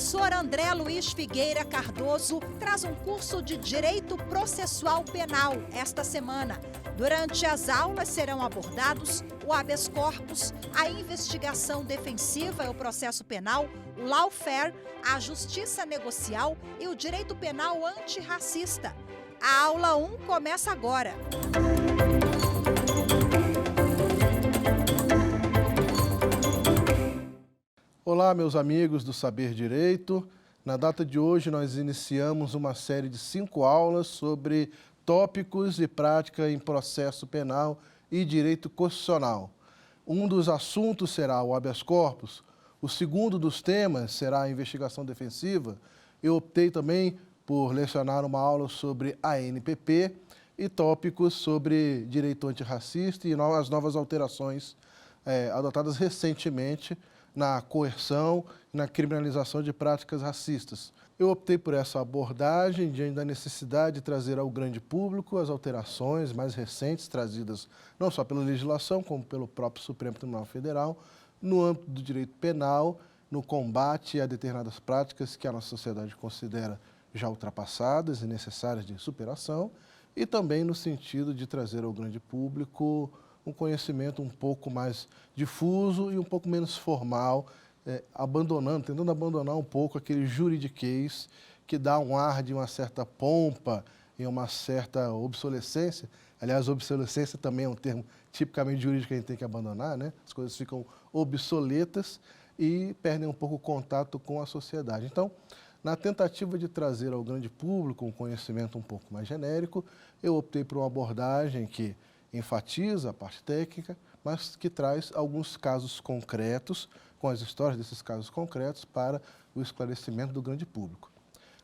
professor André Luiz Figueira Cardoso traz um curso de Direito Processual Penal esta semana. Durante as aulas serão abordados o habeas corpus, a investigação defensiva e o processo penal, o lawfare, a justiça negocial e o direito penal antirracista. A aula 1 começa agora. Olá, meus amigos do Saber Direito. Na data de hoje, nós iniciamos uma série de 5 aulas sobre tópicos e prática em processo penal e direito constitucional. Um dos assuntos será o habeas corpus, o segundo dos temas será a investigação defensiva. Eu optei também por lecionar uma aula sobre a ANPP e tópicos sobre direito antirracista e as novas alterações adotadas recentemente na coerção e na criminalização de práticas racistas. Eu optei por essa abordagem diante da necessidade de trazer ao grande público as alterações mais recentes trazidas não só pela legislação, como pelo próprio Supremo Tribunal Federal, no âmbito do direito penal, no combate a determinadas práticas que a nossa sociedade considera já ultrapassadas e necessárias de superação, e também no sentido de trazer ao grande público um conhecimento um pouco mais difuso e um pouco menos formal, tentando abandonar um pouco aquele juridiquês que dá um ar de uma certa pompa e uma certa obsolescência. Aliás, obsolescência também é um termo tipicamente jurídico que a gente tem que abandonar, né? As coisas ficam obsoletas e perdem um pouco o contato com a sociedade. Então, na tentativa de trazer ao grande público um conhecimento um pouco mais genérico, eu optei por uma abordagem que enfatiza a parte técnica, mas que traz alguns casos concretos, com as histórias desses casos concretos, para o esclarecimento do grande público.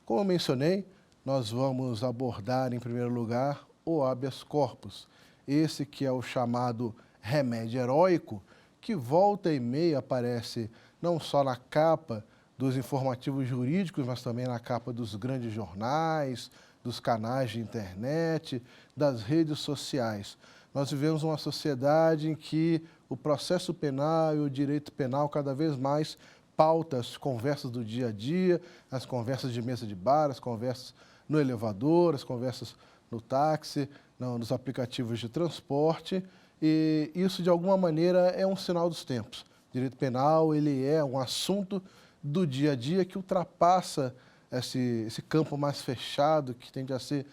Como eu mencionei, nós vamos abordar, em primeiro lugar, o habeas corpus, esse que é o chamado remédio heróico, que volta e meia aparece não só na capa dos informativos jurídicos, mas também na capa dos grandes jornais, dos canais de internet, das redes sociais. Nós vivemos uma sociedade em que o processo penal e o direito penal cada vez mais pauta as conversas do dia a dia, as conversas de mesa de bar, as conversas no elevador, as conversas no táxi, nos aplicativos de transporte, e isso de alguma maneira é um sinal dos tempos. O direito penal ele é um assunto do dia a dia que ultrapassa esse campo mais fechado, que tende a se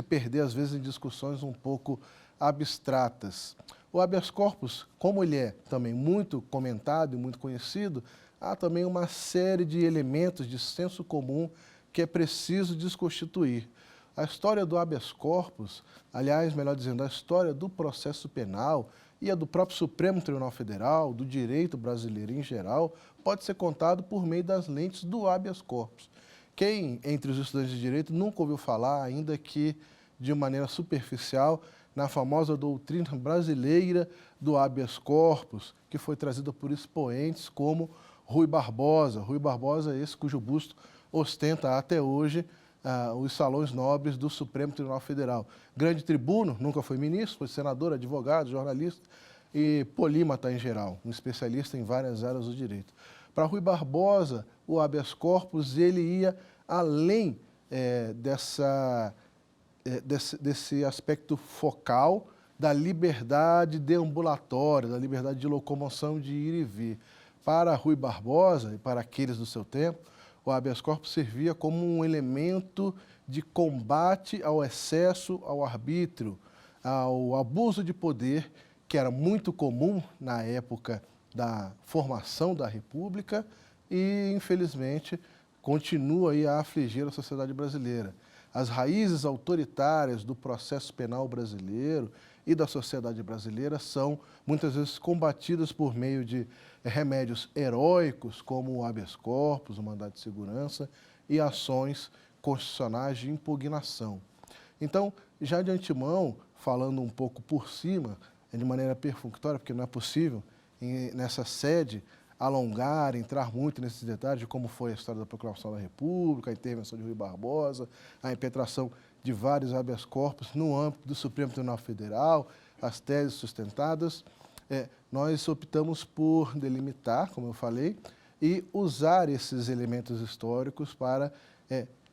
perder às vezes em discussões um pouco abstratas. O habeas corpus, como ele é também muito comentado e muito conhecido, há também uma série de elementos de senso comum que é preciso desconstituir. A história do habeas corpus, aliás, melhor dizendo, a história do processo penal e a do próprio Supremo Tribunal Federal, do direito brasileiro em geral, pode ser contado por meio das lentes do habeas corpus. Quem, entre os estudantes de direito, nunca ouviu falar, ainda que de maneira superficial, na famosa doutrina brasileira do habeas corpus, que foi trazida por expoentes como Rui Barbosa. Rui Barbosa é esse cujo busto ostenta até hoje os salões nobres do Supremo Tribunal Federal. Grande tribuno, nunca foi ministro, foi senador, advogado, jornalista e polímata em geral, um especialista em várias áreas do direito. Para Rui Barbosa, o habeas corpus ele ia além desse aspecto focal da liberdade deambulatória, da liberdade de locomoção, de ir e vir. Para Rui Barbosa e para aqueles do seu tempo, o habeas corpus servia como um elemento de combate ao excesso, ao arbítrio, ao abuso de poder, que era muito comum na época da formação da República e, infelizmente, continua aí a afligir a sociedade brasileira. As raízes autoritárias do processo penal brasileiro e da sociedade brasileira são muitas vezes combatidas por meio de remédios heróicos, como o habeas corpus, o mandado de segurança e ações constitucionais de impugnação. Então, já de antemão, falando um pouco por cima, de maneira perfunctória, porque não é possível nessa sede alongar, entrar muito nesses detalhes de como foi a história da Proclamação da República, a intervenção de Rui Barbosa, a impetração de vários habeas corpus no âmbito do Supremo Tribunal Federal, as teses sustentadas. Nós optamos por delimitar, como eu falei, e usar esses elementos históricos para,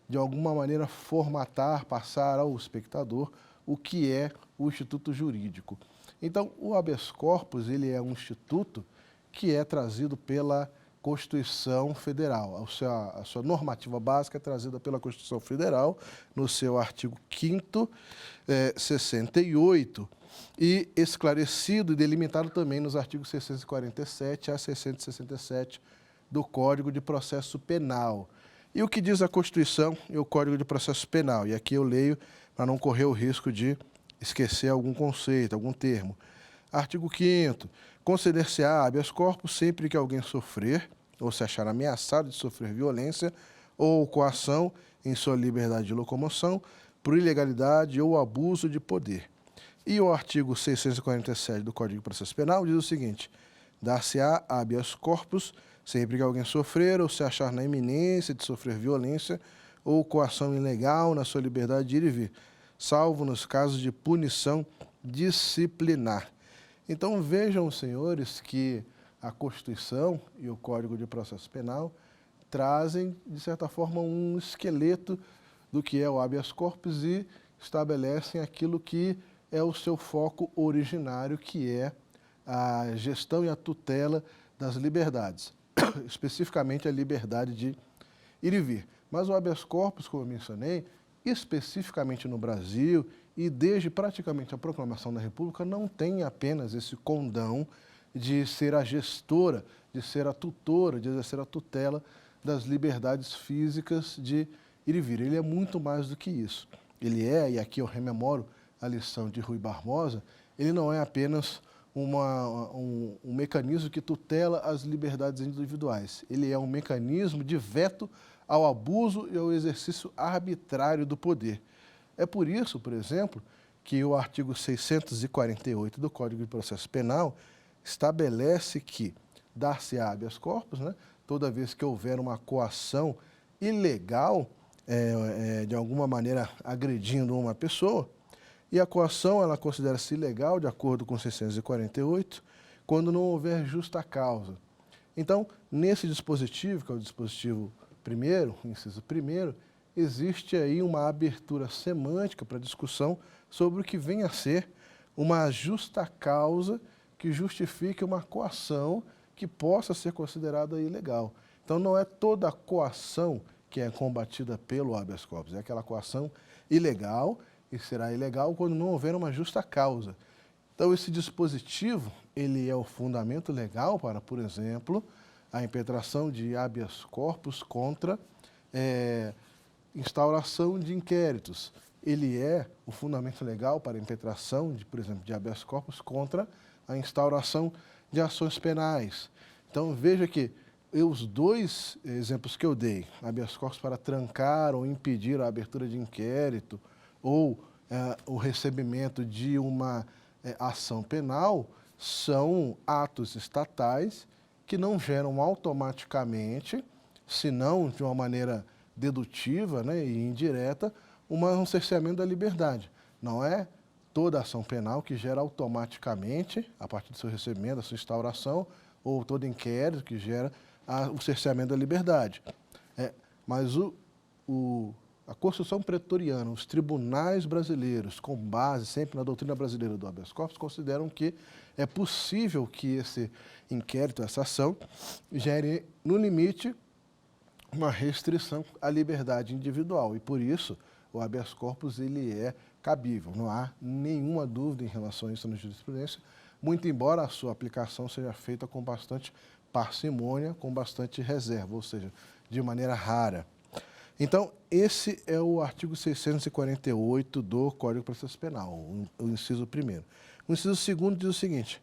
de alguma maneira, formatar, passar ao espectador o que é o instituto jurídico. Então, o habeas corpus ele é um instituto que é trazido pela Constituição Federal. A sua normativa básica é trazida pela Constituição Federal, no seu artigo 5º, 68, e esclarecido e delimitado também nos artigos 647 a 667 do Código de Processo Penal. E o que diz a Constituição e o Código de Processo Penal? E aqui eu leio para não correr o risco de esquecer algum conceito, algum termo. Artigo 5º. Conceder-se-á habeas corpus sempre que alguém sofrer ou se achar ameaçado de sofrer violência ou coação em sua liberdade de locomoção por ilegalidade ou abuso de poder. E o artigo 647 do Código de Processo Penal diz o seguinte: dar-se-á habeas corpus sempre que alguém sofrer ou se achar na iminência de sofrer violência ou coação ilegal na sua liberdade de ir e vir, salvo nos casos de punição disciplinar. Então vejam, senhores, que a Constituição e o Código de Processo Penal trazem, de certa forma, um esqueleto do que é o habeas corpus e estabelecem aquilo que é o seu foco originário, que é a gestão e a tutela das liberdades, especificamente a liberdade de ir e vir. Mas o habeas corpus, como eu mencionei, especificamente no Brasil e desde praticamente a proclamação da República, não tem apenas esse condão de ser a gestora, de ser a tutora, de exercer a tutela das liberdades físicas de ir e vir. Ele é muito mais do que isso. Ele é, e aqui eu rememoro a lição de Rui Barbosa, ele não é apenas um mecanismo que tutela as liberdades individuais. Ele é um mecanismo de veto ao abuso e ao exercício arbitrário do poder. É por isso, por exemplo, que o artigo 648 do Código de Processo Penal estabelece que dar-se-á habeas corpus, toda vez que houver uma coação ilegal, de alguma maneira agredindo uma pessoa, e a coação ela considera-se ilegal, de acordo com 648, quando não houver justa causa. Então, nesse dispositivo, que é o dispositivo primeiro, inciso primeiro, existe aí uma abertura semântica para discussão sobre o que vem a ser uma justa causa que justifique uma coação que possa ser considerada ilegal. Então, não é toda a coação que é combatida pelo habeas corpus, é aquela coação ilegal e será ilegal quando não houver uma justa causa. Então, esse dispositivo, ele é o fundamento legal para, por exemplo, a impetração de habeas corpus contra instauração de inquéritos. Ele é o fundamento legal para a impetração, por exemplo, de habeas corpus contra a instauração de ações penais. Então, veja que os dois exemplos que eu dei, habeas corpus para trancar ou impedir a abertura de inquérito ou o recebimento de uma ação penal, são atos estatais que não geram automaticamente, se não de uma maneira dedutiva e indireta, um cerceamento da liberdade. Não é toda ação penal que gera automaticamente, a partir do seu recebimento, da sua instauração, ou todo inquérito que gera o cerceamento da liberdade. Mas a Constituição pretoriana, os tribunais brasileiros, com base sempre na doutrina brasileira do habeas corpus, consideram que é possível que esse inquérito, essa ação, gere, no limite, uma restrição à liberdade individual. E, por isso, o habeas corpus ele é cabível. Não há nenhuma dúvida em relação a isso na jurisprudência, muito embora a sua aplicação seja feita com bastante parcimônia, com bastante reserva, ou seja, de maneira rara. Então, esse é o artigo 648 do Código de Processo Penal, o inciso primeiro. O inciso segundo diz o seguinte: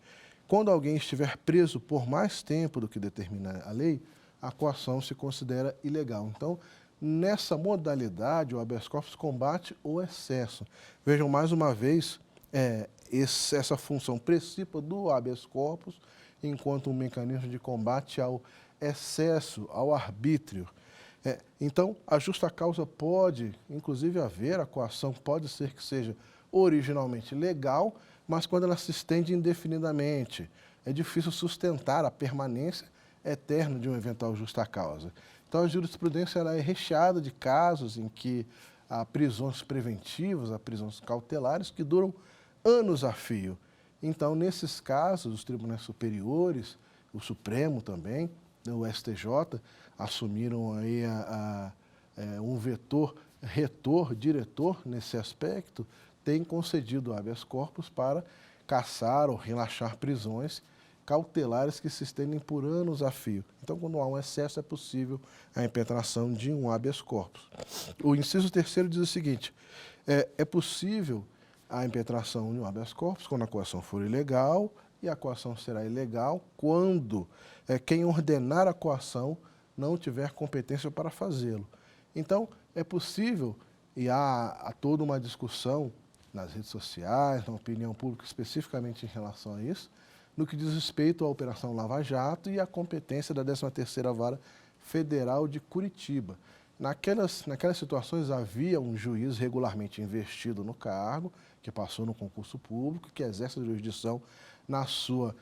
quando alguém estiver preso por mais tempo do que determina a lei, a coação se considera ilegal. Então, nessa modalidade, o habeas corpus combate o excesso. Vejam, mais uma vez, essa função principal do habeas corpus enquanto um mecanismo de combate ao excesso, ao arbítrio. Então, a justa causa pode, inclusive, haver, a coação pode ser que seja originalmente legal, mas quando ela se estende indefinidamente, é difícil sustentar a permanência eterno de uma eventual justa causa. Então, a jurisprudência ela é recheada de casos em que há prisões preventivas, há prisões cautelares que duram anos a fio. Então, nesses casos, os tribunais superiores, o Supremo também, o STJ, assumiram aí um diretor nesse aspecto, tem concedido habeas corpus para cassar ou relaxar prisões cautelares que se estendem por anos a fio. Então, quando há um excesso, é possível a impetração de um habeas corpus. O inciso 3º diz o seguinte: é possível a impetração de um habeas corpus quando a coação for ilegal, e a coação será ilegal quando quem ordenar a coação não tiver competência para fazê-lo. Então, é possível, e há toda uma discussão nas redes sociais, na opinião pública, especificamente em relação a isso, no que diz respeito à Operação Lava Jato e à competência da 13ª Vara Federal de Curitiba. Naquelas situações havia um juiz regularmente investido no cargo, que passou no concurso público, que exerce a jurisdição na sua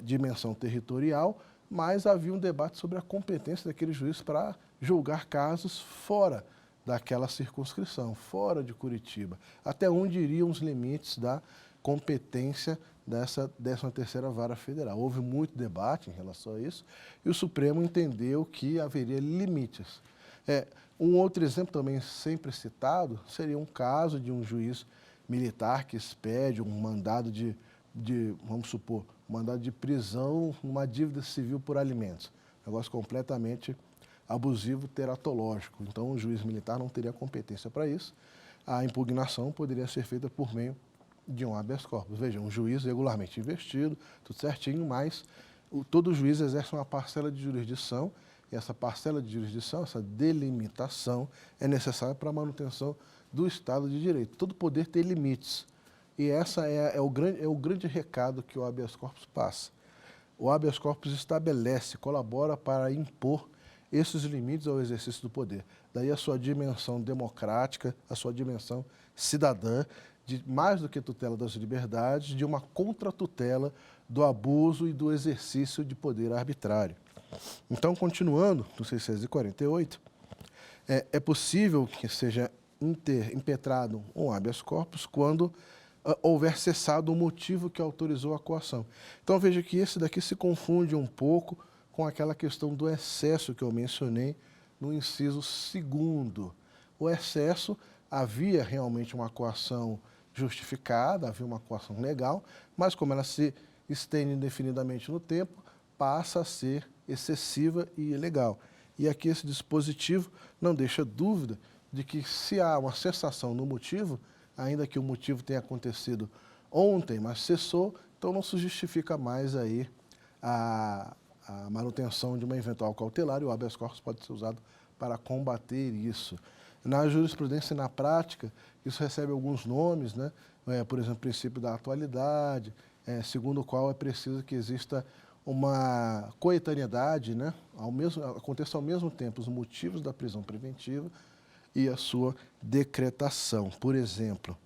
dimensão territorial, mas havia um debate sobre a competência daquele juiz para julgar casos fora daquela circunscrição, fora de Curitiba. Até onde iriam os limites da competência dessa 13ª Vara Federal. Houve muito debate em relação a isso e o Supremo entendeu que haveria limites. Um outro exemplo também sempre citado seria um caso de um juiz militar que expede um mandado vamos supor, um mandado de prisão numa dívida civil por alimentos. Negócio completamente abusivo teratológico. Então, o juiz militar não teria competência para isso. A impugnação poderia ser feita por meio de um habeas corpus. Veja, um juiz regularmente investido, tudo certinho, mas todo juiz exerce uma parcela de jurisdição, e essa parcela de jurisdição, essa delimitação, é necessária para a manutenção do Estado de Direito. Todo poder tem limites. E essa é o grande recado que o habeas corpus passa. O habeas corpus estabelece, colabora para impor esses limites ao exercício do poder. Daí a sua dimensão democrática, a sua dimensão cidadã, de mais do que tutela das liberdades, de uma contratutela do abuso e do exercício de poder arbitrário. Então, continuando, no 648, é possível que seja impetrado um habeas corpus quando houver cessado o motivo que autorizou a coação. Então, veja que esse daqui se confunde um pouco com aquela questão do excesso que eu mencionei no inciso 2º. O excesso, havia realmente uma coação justificada, havia uma coação legal, mas como ela se estende indefinidamente no tempo, passa a ser excessiva e ilegal. E aqui esse dispositivo não deixa dúvida de que se há uma cessação no motivo, ainda que o motivo tenha acontecido ontem, mas cessou, então não se justifica mais aí a manutenção de uma eventual cautelar, e o habeas corpus pode ser usado para combater isso. Na jurisprudência e na prática, isso recebe alguns nomes, né? Por exemplo, o princípio da atualidade, segundo o qual é preciso que exista uma coetaneidade, né? Aconteça ao mesmo tempo os motivos da prisão preventiva e a sua decretação. Por exemplo,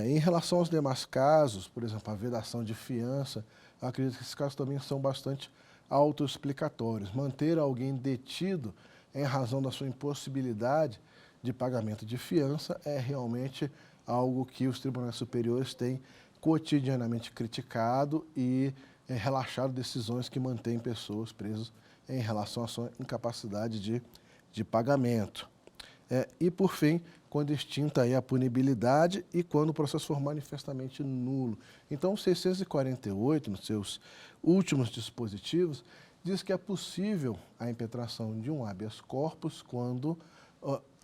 em relação aos demais casos, por exemplo, a vedação de fiança, eu acredito que esses casos também são bastante autoexplicatórios. Manter alguém detido em razão da sua impossibilidade de pagamento de fiança é realmente algo que os tribunais superiores têm cotidianamente criticado e relaxado decisões que mantêm pessoas presas em relação à sua incapacidade de pagamento. E, por fim, quando extinta aí a punibilidade e quando o processo for manifestamente nulo. Então, o 648, nos seus últimos dispositivos, diz que é possível a impetração de um habeas corpus quando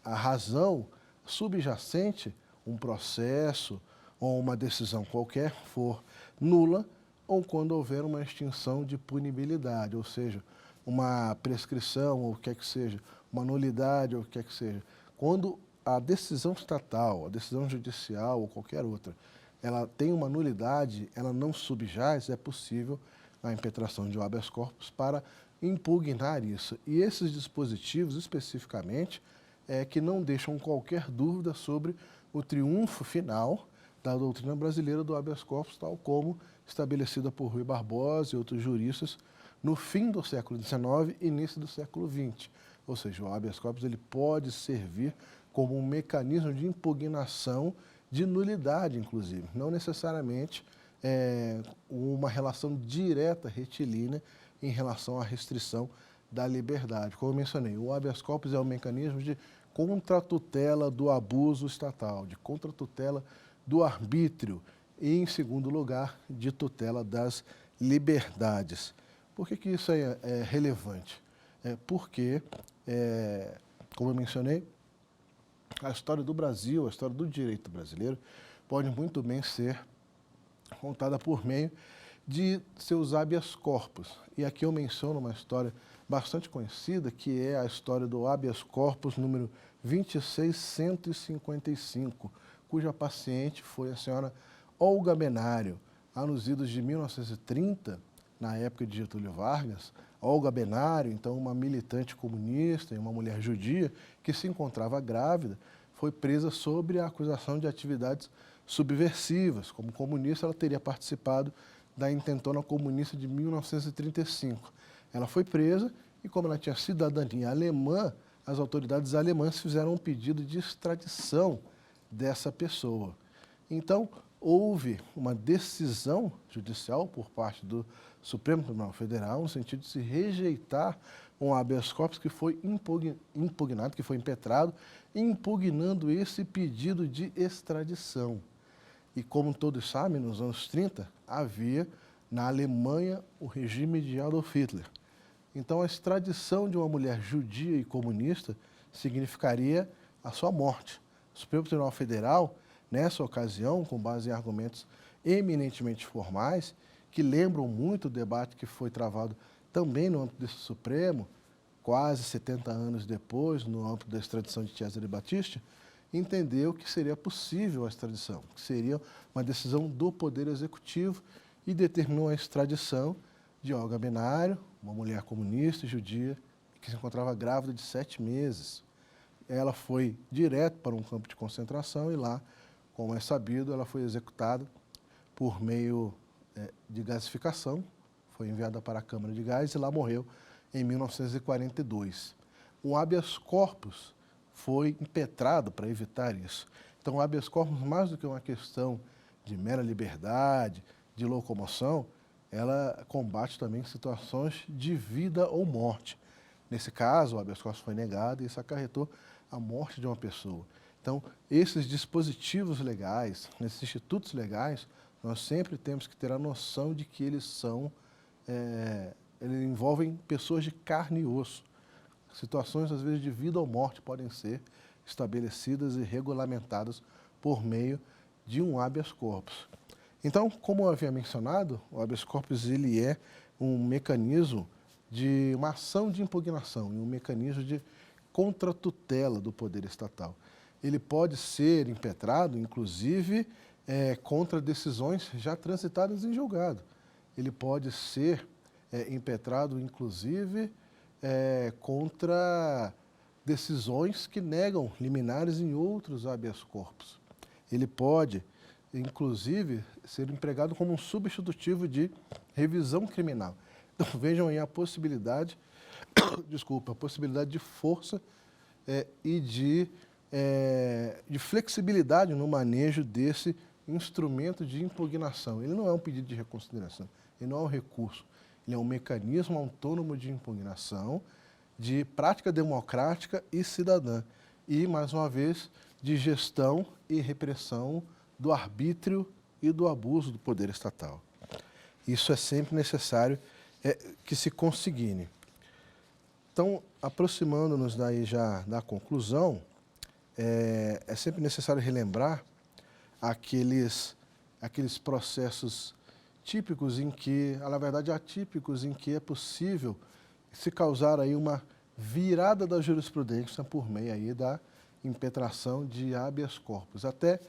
a razão subjacente, um processo ou uma decisão qualquer, for nula, ou quando houver uma extinção de punibilidade, ou seja, uma prescrição, ou o que é que seja, uma nulidade, ou o que é que seja. Quando a decisão estatal, a decisão judicial ou qualquer outra, ela tem uma nulidade, ela não subjaz, é possível a impetração de um habeas corpus para impugnar isso. E esses dispositivos, especificamente, que não deixam qualquer dúvida sobre o triunfo final da doutrina brasileira do habeas corpus, tal como estabelecida por Rui Barbosa e outros juristas no fim do século XIX e início do século XX. Ou seja, o habeas corpus ele pode servir como um mecanismo de impugnação de nulidade, inclusive, não necessariamente uma relação direta, retilínea, em relação à restrição da liberdade. Como eu mencionei, o habeas corpus é um mecanismo de contratutela do abuso estatal, de contratutela do arbítrio e, em segundo lugar, de tutela das liberdades. Por que isso é relevante? Porque, como eu mencionei, a história do Brasil, a história do direito brasileiro, pode muito bem ser contada por meio de seus habeas corpus. E aqui eu menciono uma história bastante conhecida, que é a história do habeas corpus número 26155, cuja paciente foi a senhora Olga Benário. Lá nos idos de 1930, na época de Getúlio Vargas, Olga Benário, então uma militante comunista e uma mulher judia que se encontrava grávida, foi presa sob a acusação de atividades subversivas. Como comunista, ela teria participado da intentona comunista de 1935. Ela foi presa e, como ela tinha cidadania alemã, as autoridades alemãs fizeram um pedido de extradição dessa pessoa. Então, houve uma decisão judicial por parte do Supremo Tribunal Federal no sentido de se rejeitar um habeas corpus que foi impugnado, que foi impetrado, impugnando esse pedido de extradição. E como todos sabem, nos anos 30, havia na Alemanha o regime de Adolf Hitler. Então, a extradição de uma mulher judia e comunista significaria a sua morte. O Supremo Tribunal Federal, nessa ocasião, com base em argumentos eminentemente formais, que lembram muito o debate que foi travado também no âmbito desse Supremo, quase 70 anos depois, no âmbito da extradição de Cesare Battisti, entendeu que seria possível a extradição, que seria uma decisão do Poder Executivo e determinou a extradição de Olga Benário, uma mulher comunista e judia que se encontrava grávida de 7 meses. Ela foi direto para um campo de concentração e lá, como é sabido, ela foi executada por meio de gasificação, foi enviada para a Câmara de Gás e lá morreu em 1942. Um habeas corpus foi impetrado para evitar isso. Então, o habeas corpus, mais do que uma questão de mera liberdade, de locomoção, ela combate também situações de vida ou morte. Nesse caso, o habeas corpus foi negado e isso acarretou a morte de uma pessoa. Então, esses dispositivos legais, esses institutos legais, nós sempre temos que ter a noção de que eles envolvem pessoas de carne e osso. Situações, às vezes, de vida ou morte podem ser estabelecidas e regulamentadas por meio de um habeas corpus. Então, como eu havia mencionado, o habeas corpus ele é um mecanismo de uma ação de impugnação e um mecanismo de contratutela do poder estatal. Ele pode ser impetrado, inclusive, contra decisões já transitadas em julgado. Ele pode ser impetrado, inclusive, contra decisões que negam liminares em outros habeas corpus. Ele pode, inclusive, ser empregado como um substitutivo de revisão criminal. Então, vejam aí a possibilidade, a possibilidade de força e de flexibilidade no manejo desse instrumento de impugnação. Ele não é um pedido de reconsideração, ele não é um recurso, ele é um mecanismo autônomo de impugnação, de prática democrática e cidadã. E, mais uma vez, de gestão e repressão do arbítrio e do abuso do poder estatal. Isso é sempre necessário que se consigne. Então, aproximando-nos daí já da conclusão, é sempre necessário relembrar aqueles processos típicos em que, na verdade atípicos, em que é possível se causar aí uma virada da jurisprudência por meio aí da impetração de habeas corpus. Até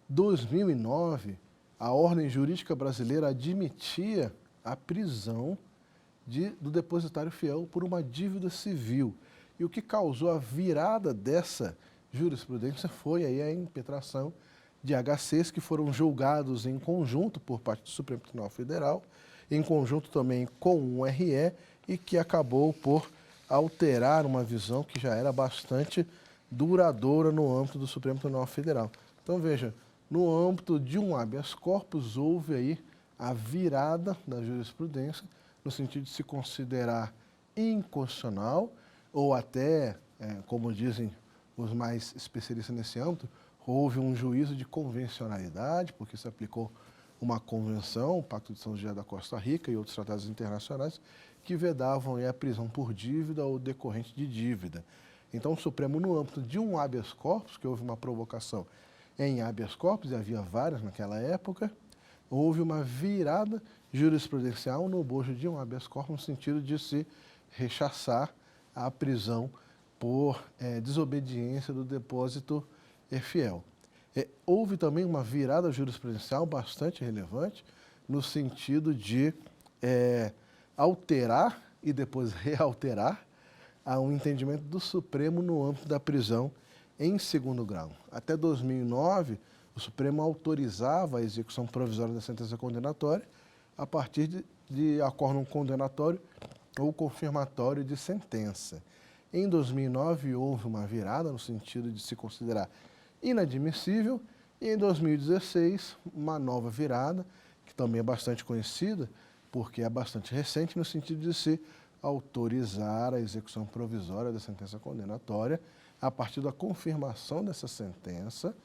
2009, a ordem jurídica brasileira admitia a prisão do depositário fiel por uma dívida civil. E o que causou a virada dessa jurisprudência foi aí a impetração de HCs que foram julgados em conjunto por parte do Supremo Tribunal Federal em conjunto também com o RE, e que acabou por alterar uma visão que já era bastante duradoura no âmbito do Supremo Tribunal Federal. Então, veja, no âmbito de um habeas corpus, houve aí a virada da jurisprudência, no sentido de se considerar inconstitucional, ou até, como dizem os mais especialistas nesse âmbito, houve um juízo de convencionalidade, porque se aplicou uma convenção, o Pacto de São José da Costa Rica e outros tratados internacionais, que vedavam a prisão por dívida ou decorrente de dívida. Então, o Supremo, no âmbito de um habeas corpus, que houve uma provocação em habeas corpus, e havia várias naquela época, houve uma virada jurisprudencial no bojo de um habeas corpus, no sentido de se rechaçar a prisão por desobediência do depósito fiel. Houve também uma virada jurisprudencial bastante relevante, no sentido de alterar e depois realterar um entendimento do Supremo no âmbito da prisão em segundo grau. Até 2009, o Supremo autorizava a execução provisória da sentença condenatória a partir de acórdão condenatório ou confirmatório de sentença. Em 2009, houve uma virada no sentido de se considerar inadmissível, e em 2016, uma nova virada, que também é bastante conhecida, porque é bastante recente, no sentido de se autorizar a execução provisória da sentença condenatória a partir da confirmação dessa sentença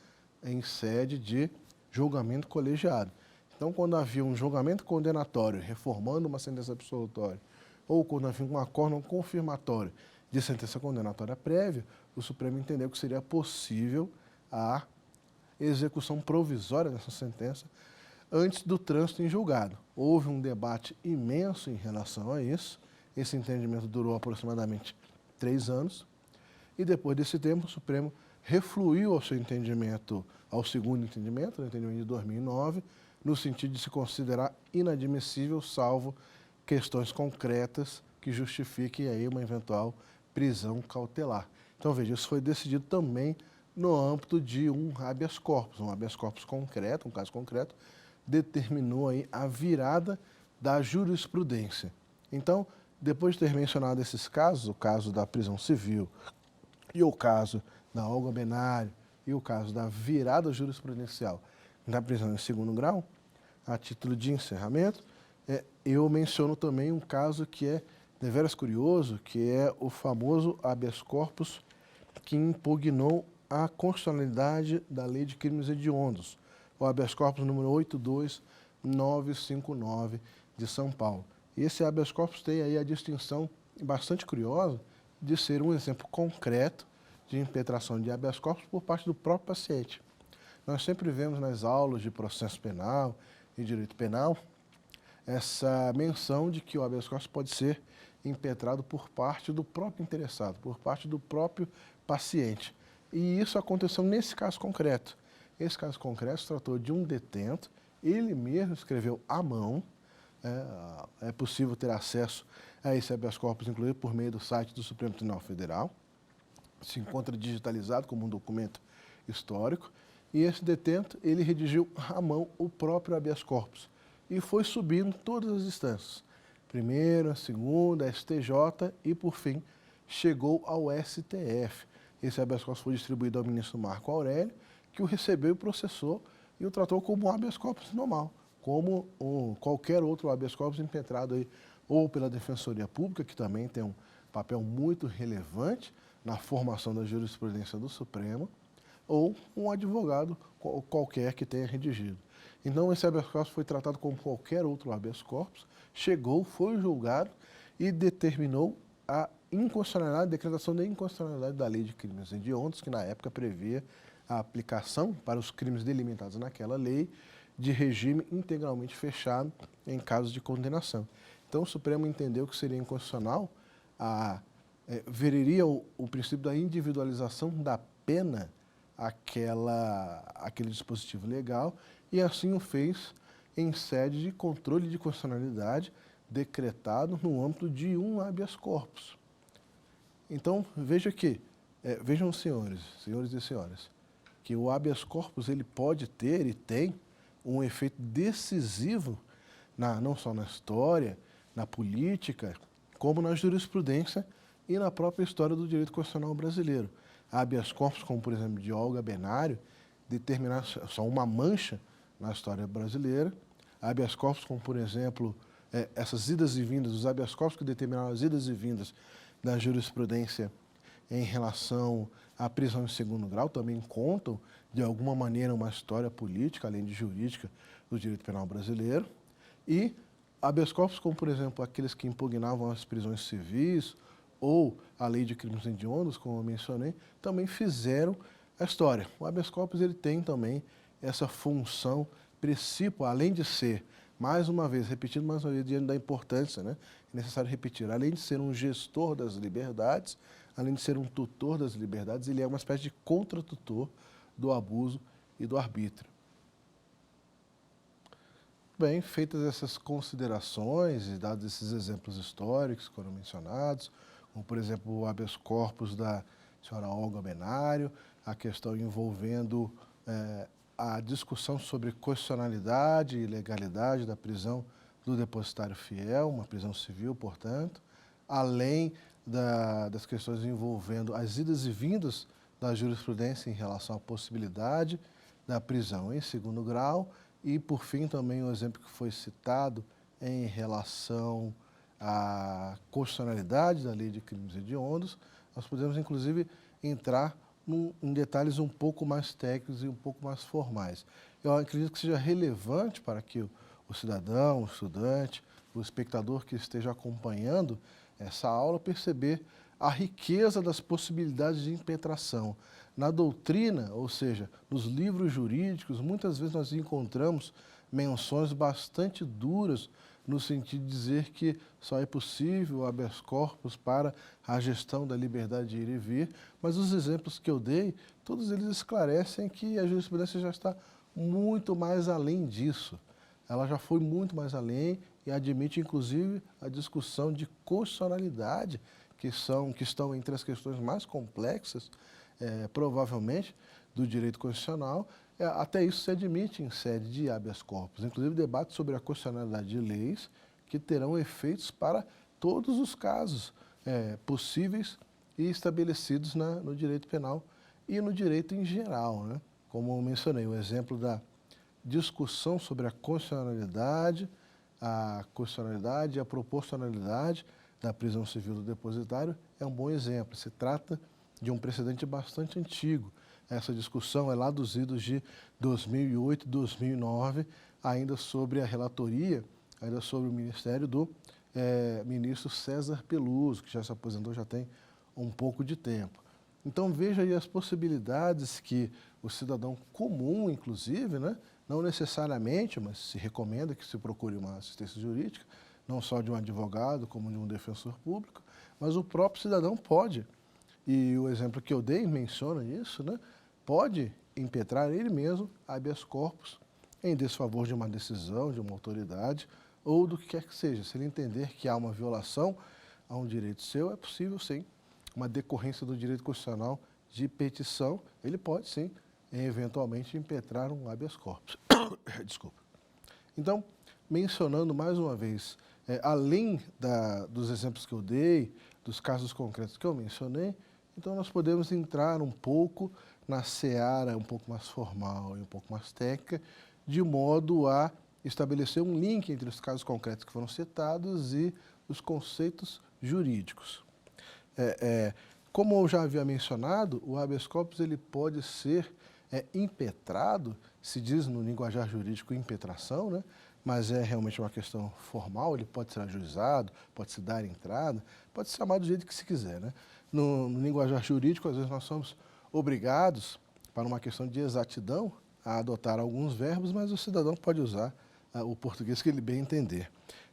em sede de julgamento colegiado. Então, quando havia um julgamento condenatório reformando uma sentença absolutória, ou quando havia um acórdão confirmatório de sentença condenatória prévia, o Supremo entendeu que seria possível a execução provisória dessa sentença antes do trânsito em julgado. Houve um debate imenso em relação a isso. Esse entendimento durou aproximadamente 3 anos. E depois desse tempo, o Supremo refluiu ao seu entendimento, ao segundo entendimento, no entendimento de 2009, no sentido de se considerar inadmissível, salvo questões concretas que justifiquem aí uma eventual prisão cautelar. Então, veja, isso foi decidido também no âmbito de um habeas corpus concreto, um caso concreto, determinou aí a virada da jurisprudência. Então, depois de ter mencionado esses casos, o caso da prisão civil e o caso da Olga Benário e o caso da virada jurisprudencial da prisão em segundo grau, a título de encerramento, eu menciono também um caso que é deveras curioso, que é o famoso habeas corpus que impugnou a constitucionalidade da Lei de Crimes Hediondos, o habeas corpus número 82959 de São Paulo. E esse habeas corpus tem aí a distinção bastante curiosa de ser um exemplo concreto de impetração de habeas corpus por parte do próprio paciente. Nós sempre vemos nas aulas de processo penal e direito penal essa menção de que o habeas corpus pode ser impetrado por parte do próprio interessado, por parte do próprio paciente. E isso aconteceu nesse caso concreto. Esse caso concreto se tratou de um detento, ele mesmo escreveu à mão, é possível ter acesso a esse habeas corpus, inclusive por meio do site do Supremo Tribunal Federal, se encontra digitalizado como um documento histórico, e esse detento, ele redigiu à mão o próprio habeas corpus e foi subindo todas as instâncias, primeira, segunda, STJ e, por fim, chegou ao STF. Esse habeas corpus foi distribuído ao ministro Marco Aurélio, que o recebeu e processou e o tratou como um habeas corpus normal, como qualquer outro habeas corpus impetrado aí, ou pela Defensoria Pública, que também tem um papel muito relevante na formação da jurisprudência do Supremo, ou um advogado qualquer que tenha redigido. Então, esse habeas corpus foi tratado como qualquer outro habeas corpus, chegou, foi julgado e determinou a inconstitucionalidade, a decretação da inconstitucionalidade da Lei de Crimes Hediondos, que na época previa a aplicação para os crimes delimitados naquela lei de regime integralmente fechado em casos de condenação. Então, o Supremo entendeu que seria inconstitucional, veriria o princípio da individualização da pena aquele dispositivo legal, e assim o fez em sede de controle de constitucionalidade decretado no âmbito de um habeas corpus. Então, vejam senhores e senhoras, que o habeas corpus ele pode ter e tem um efeito decisivo não só na história, na política, como na jurisprudência e na própria história do direito constitucional brasileiro. Habeas corpus, como por exemplo de Olga Benário, determinar só uma mancha na história brasileira. Habeas corpus, como por exemplo essas idas e vindas, os habeas corpus que determinaram as idas e vindas da jurisprudência em relação à prisão em segundo grau, também contam, de alguma maneira, uma história política, além de jurídica, do direito penal brasileiro. E habeas corpus, como por exemplo aqueles que impugnavam as prisões civis ou a lei de crimes hediondos, como eu mencionei, também fizeram a história. O habeas corpus ele tem também essa função precípua, além de ser, mais uma vez, repetindo mais uma vez, diante da importância, né? É necessário repetir, além de ser um gestor das liberdades, além de ser um tutor das liberdades, ele é uma espécie de contratutor do abuso e do arbítrio. Bem, feitas essas considerações e dados esses exemplos históricos que foram mencionados, como por exemplo o habeas corpus da senhora Olga Benário, a questão envolvendo a discussão sobre constitucionalidade e legalidade da prisão do depositário fiel, uma prisão civil, portanto, além das questões envolvendo as idas e vindas da jurisprudência em relação à possibilidade da prisão em segundo grau e, por fim, também o exemplo que foi citado em relação à constitucionalidade da lei de crimes hediondos, nós podemos, inclusive, entrar em detalhes um pouco mais técnicos e um pouco mais formais. Eu acredito que seja relevante para que o cidadão, o estudante, o espectador que esteja acompanhando essa aula perceber a riqueza das possibilidades de impetração. Na doutrina, ou seja, nos livros jurídicos, muitas vezes nós encontramos menções bastante duras no sentido de dizer que só é possível o habeas corpus para a gestão da liberdade de ir e vir, mas os exemplos que eu dei, todos eles esclarecem que a jurisprudência já está muito mais além disso. Ela já foi muito mais além e admite, inclusive, a discussão de constitucionalidade, que estão entre as questões mais complexas, provavelmente, do direito constitucional. Até isso se admite em sede de habeas corpus, inclusive debate sobre a constitucionalidade de leis que terão efeitos para todos os casos possíveis e estabelecidos no direito penal e no direito em geral, né? Como eu mencionei, o exemplo da discussão sobre a constitucionalidade e a proporcionalidade da prisão civil do depositário é um bom exemplo. Se trata de um precedente bastante antigo. Essa discussão é lá dos idos de 2008 e 2009, ainda sobre a relatoria, ainda sobre o ministério do ministro César Peluso, que já se aposentou já tem um pouco de tempo. Então veja aí as possibilidades que o cidadão comum, inclusive, né, não necessariamente, mas se recomenda que se procure uma assistência jurídica, não só de um advogado, como de um defensor público, mas o próprio cidadão pode, e o exemplo que eu dei menciona isso, né, pode impetrar ele mesmo habeas corpus em desfavor de uma decisão, de uma autoridade, ou do que quer que seja. Se ele entender que há uma violação a um direito seu, é possível sim, uma decorrência do direito constitucional de petição, ele pode sim, eventualmente, impetrar um habeas corpus. Desculpa. Então, mencionando mais uma vez, além dos exemplos que eu dei, dos casos concretos que eu mencionei, então nós podemos entrar um pouco na seara um pouco mais formal e um pouco mais técnica, de modo a estabelecer um link entre os casos concretos que foram citados e os conceitos jurídicos. Como eu já havia mencionado, o habeas corpus ele pode ser impetrado, se diz no linguajar jurídico impetração, né? Mas é realmente uma questão formal, ele pode ser ajuizado, pode se dar entrada, pode se chamar do jeito que se quiser, né? No linguajar jurídico, às vezes nós somos obrigados, para uma questão de exatidão, a adotar alguns verbos, mas o cidadão pode usar o português que ele bem entender.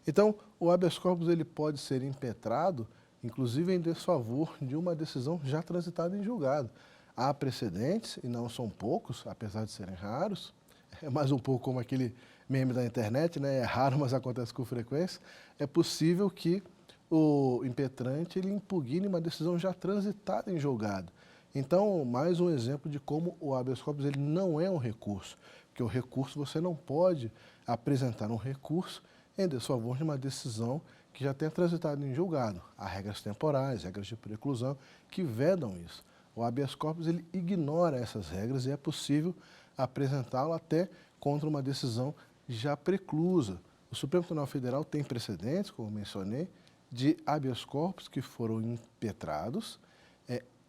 Então, o habeas corpus ele pode ser impetrado, inclusive em desfavor de uma decisão já transitada em julgado. Há precedentes, e não são poucos, apesar de serem raros, é mais um pouco como aquele meme da internet, né? É raro, mas acontece com frequência. É possível que o impetrante ele impugne uma decisão já transitada em julgado. Então, mais um exemplo de como o habeas corpus ele não é um recurso, porque o recurso você não pode apresentar um recurso em desfavor de uma decisão que já tenha transitado em julgado. Há regras temporais, regras de preclusão que vedam isso. O habeas corpus ele ignora essas regras e é possível apresentá-lo até contra uma decisão já preclusa. O Supremo Tribunal Federal tem precedentes, como mencionei, de habeas corpus que foram impetrados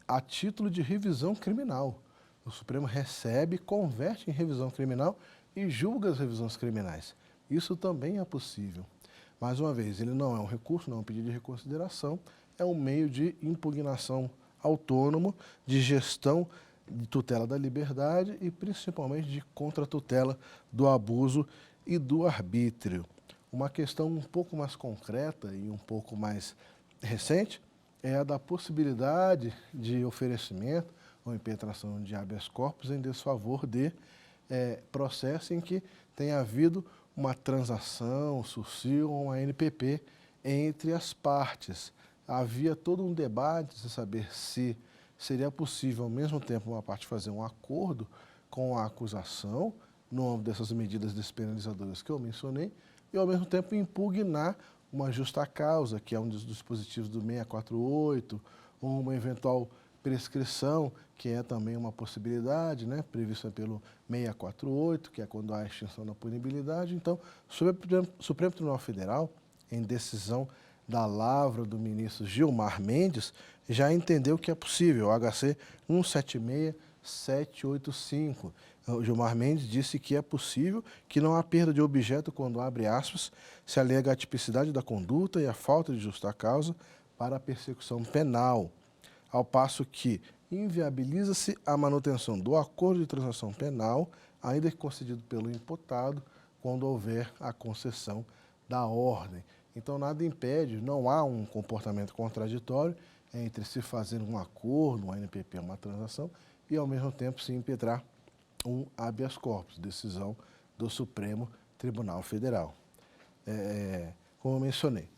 a título de revisão criminal. O Supremo recebe, converte em revisão criminal e julga as revisões criminais. Isso também é possível. Mais uma vez, ele não é um recurso, não é um pedido de reconsideração, é um meio de impugnação autônomo, de gestão de tutela da liberdade e principalmente de contra-tutela do abuso e do arbítrio. Uma questão um pouco mais concreta e um pouco mais recente é a da possibilidade de oferecimento ou impetração de habeas corpus em desfavor de processo em que tenha havido uma transação, sursil ou uma NPP entre as partes. Havia todo um debate de saber se seria possível, ao mesmo tempo, uma parte fazer um acordo com a acusação, no âmbito dessas medidas despenalizadoras que eu mencionei, e, ao mesmo tempo, impugnar uma justa causa, que é um dos dispositivos do 648, ou uma eventual prescrição, que é também uma possibilidade, né, prevista pelo 648, que é quando há extinção da punibilidade. Então, o Supremo Tribunal Federal, em decisão da lavra do ministro Gilmar Mendes, já entendeu que é possível, o HC 176785. O Gilmar Mendes disse que é possível, que não há perda de objeto quando, abre aspas, se alega a tipicidade da conduta e a falta de justa causa para a persecução penal, ao passo que inviabiliza-se a manutenção do acordo de transação penal, ainda que concedido pelo imputado, quando houver a concessão da ordem. Então, nada impede, não há um comportamento contraditório entre se fazer um acordo, um NPP, uma transação, e, ao mesmo tempo, se impetrar um habeas corpus, decisão do Supremo Tribunal Federal. Como eu mencionei,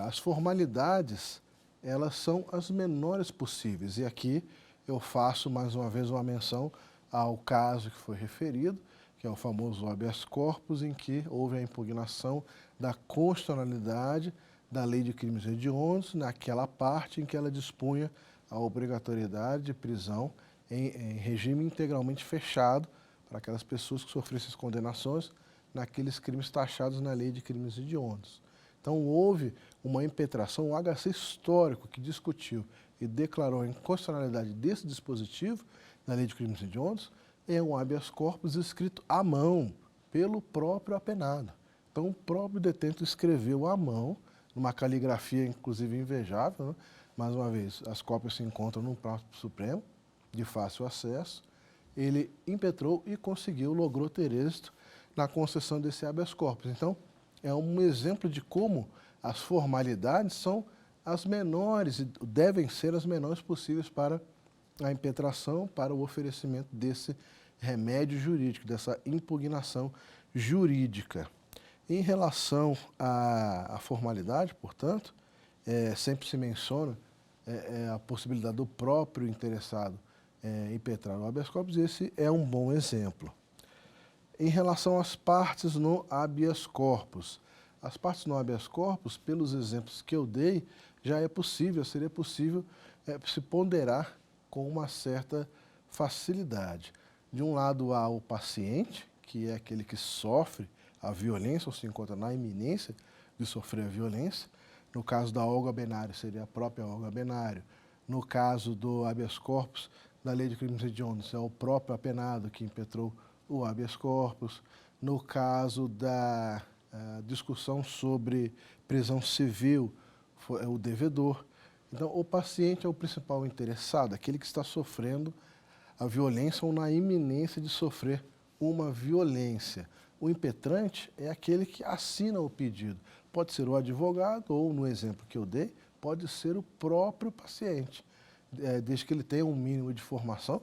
as formalidades, elas são as menores possíveis. E aqui eu faço, mais uma vez, uma menção ao caso que foi referido, que é o famoso habeas corpus, em que houve a impugnação da constitucionalidade da Lei de Crimes Hediondos, naquela parte em que ela dispunha a obrigatoriedade de prisão em regime integralmente fechado para aquelas pessoas que sofressem as condenações naqueles crimes taxados na Lei de Crimes Hediondos. Então, houve uma impetração, um HC histórico que discutiu e declarou a inconstitucionalidade desse dispositivo na Lei de Crimes Hediondos, é um habeas corpus escrito à mão pelo próprio apenado. Então, o próprio detento escreveu à mão, numa caligrafia, inclusive, invejável, né? Mais uma vez, as cópias se encontram no próprio Supremo, de fácil acesso. Ele impetrou e conseguiu, logrou ter êxito na concessão desse habeas corpus. Então, é um exemplo de como as formalidades são as menores e devem ser as menores possíveis para a impetração, para o oferecimento desse remédio jurídico, dessa impugnação jurídica. Em relação à formalidade, portanto, sempre se menciona a possibilidade do próprio interessado impetrar o habeas corpus, e esse é um bom exemplo. Em relação às partes no habeas corpus, as partes no habeas corpus, pelos exemplos que eu dei, já é possível, seria possível se ponderar com uma certa facilidade. De um lado há o paciente, que é aquele que sofre a violência ou se encontra na iminência de sofrer a violência. No caso da Olga Benário, seria a própria Olga Benário. No caso do habeas corpus, da Lei de Crimes Hediondos, é o próprio apenado que impetrou o habeas corpus. No caso da discussão sobre prisão civil, é o devedor. Então, o paciente é o principal interessado, aquele que está sofrendo a violência ou na iminência de sofrer uma violência. O impetrante é aquele que assina o pedido. Pode ser o advogado ou, no exemplo que eu dei, pode ser o próprio paciente. Desde que ele tenha um mínimo de formação,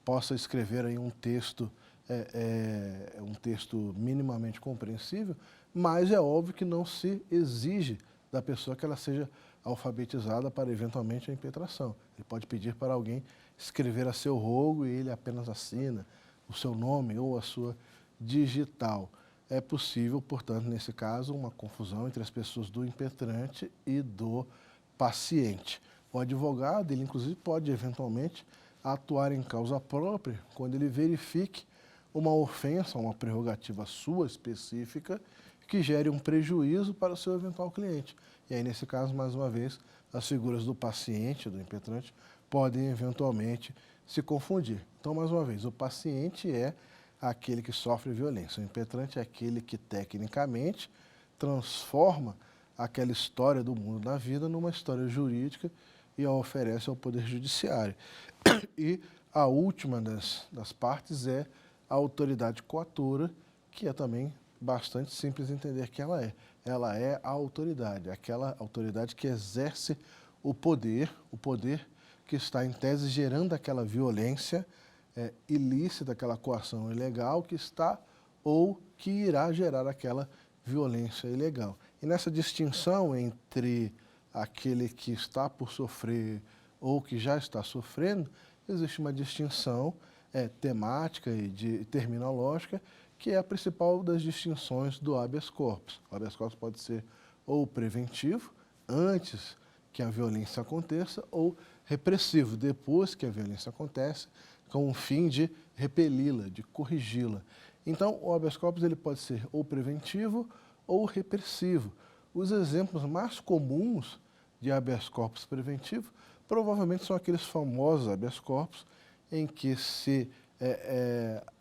possa escrever aí um texto minimamente compreensível, mas é óbvio que não se exige da pessoa que ela seja alfabetizada para, eventualmente, a impetração. Ele pode pedir para alguém escrever a seu rogo e ele apenas assina o seu nome ou a sua digital. é possível, portanto, nesse caso, uma confusão entre as pessoas do impetrante e do paciente. O advogado, ele inclusive pode eventualmente atuar em causa própria quando ele verifique uma ofensa, uma prerrogativa sua específica que gere um prejuízo para o seu eventual cliente. E aí, nesse caso, mais uma vez, as figuras do paciente, do impetrante, podem eventualmente se confundir. Então, mais uma vez, o paciente é aquele que sofre violência, o impetrante é aquele que tecnicamente transforma aquela história do mundo da vida numa história jurídica e a oferece ao Poder Judiciário. E a última das partes é a autoridade coatora, que é também bastante simples entender que ela é. Ela é a autoridade, aquela autoridade que exerce o poder que está em tese gerando aquela violência ilícita, aquela coação ilegal que está ou que irá gerar aquela violência ilegal. E nessa distinção entre aquele que está por sofrer ou que já está sofrendo, existe uma distinção temática e terminológica, que é a principal das distinções do habeas corpus. O habeas corpus pode ser ou preventivo, antes que a violência aconteça, ou repressivo, depois que a violência acontece, com o fim de repeli-la, de corrigi-la. Então, o habeas corpus ele pode ser ou preventivo ou repressivo. Os exemplos mais comuns de habeas corpus preventivo provavelmente são aqueles famosos habeas corpus em que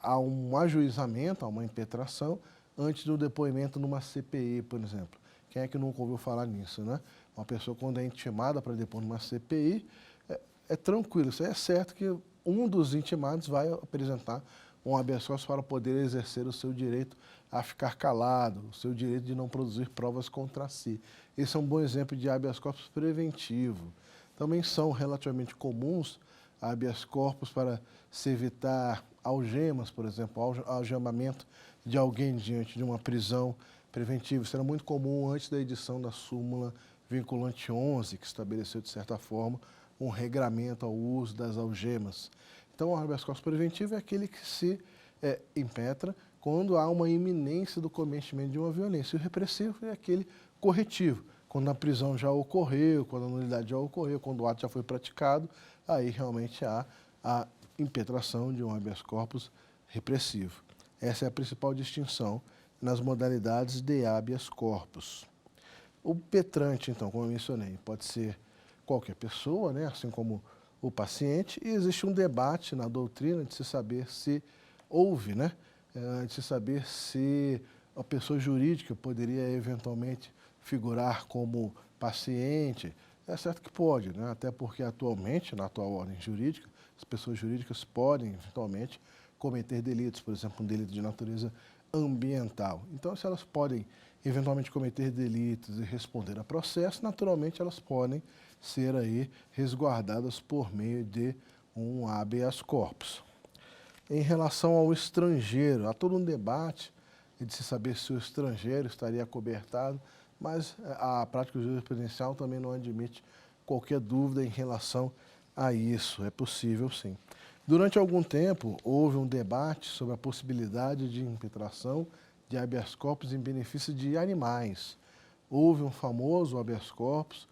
há um ajuizamento, há uma impetração antes do depoimento numa CPI, por exemplo. Quem é que nunca ouviu falar nisso, né? Uma pessoa, quando é intimada para depor numa CPI, é tranquilo, isso é certo que um dos intimados vai apresentar um habeas corpus para poder exercer o seu direito a ficar calado, o seu direito de não produzir provas contra si. Esse é um bom exemplo de habeas corpus preventivo. Também são relativamente comuns habeas corpus para se evitar algemas, por exemplo, algemamento de alguém diante de uma prisão preventiva. Isso era muito comum antes da edição da súmula vinculante 11, que estabeleceu, de certa forma, um regramento ao uso das algemas. Então, o habeas corpus preventivo é aquele que se impetra quando há uma iminência do cometimento de uma violência. E o repressivo é aquele corretivo, quando a prisão já ocorreu, quando a nulidade já ocorreu, quando o ato já foi praticado, aí realmente há a impetração de um habeas corpus repressivo. Essa é a principal distinção nas modalidades de habeas corpus. O petrante, então, como eu mencionei, pode ser qualquer pessoa, né, assim como o paciente, e existe um debate na doutrina de se saber se houve, né, de se saber se a pessoa jurídica poderia eventualmente figurar como paciente. É certo que pode, né, até porque atualmente, na atual ordem jurídica, as pessoas jurídicas podem eventualmente cometer delitos, por exemplo, um delito de natureza ambiental. Então, se elas podem eventualmente cometer delitos e responder a processo, naturalmente elas podem ser aí resguardadas por meio de um habeas corpus. Em relação ao estrangeiro, há todo um debate de se saber se o estrangeiro estaria acobertado, mas a prática jurisprudencial também não admite qualquer dúvida em relação a isso. É possível, sim. Durante algum tempo, houve um debate sobre a possibilidade de impetração de habeas corpus em benefício de animais. Houve um famoso habeas corpus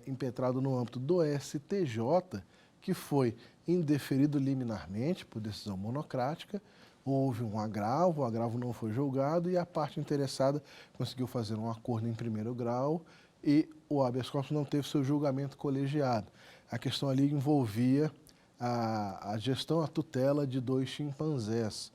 impetrado no âmbito do STJ, que foi indeferido liminarmente por decisão monocrática. Houve um agravo, o agravo não foi julgado e a parte interessada conseguiu fazer um acordo em primeiro grau e o habeas corpus não teve seu julgamento colegiado. A questão ali envolvia a gestão, a tutela de 2 chimpanzés.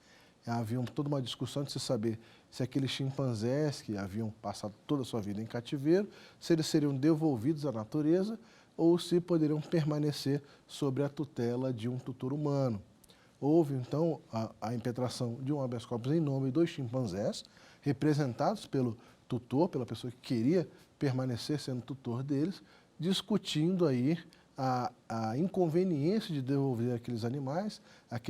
Havia toda uma discussão de se saber se aqueles chimpanzés que haviam passado toda a sua vida em cativeiro, se eles seriam devolvidos à natureza ou se poderiam permanecer sob a tutela de um tutor humano. Houve, então, a impetração de um habeas corpus em nome de 2 chimpanzés, representados pelo tutor, pela pessoa que queria permanecer sendo tutor deles, discutindo aí a inconveniência de devolver aqueles animais,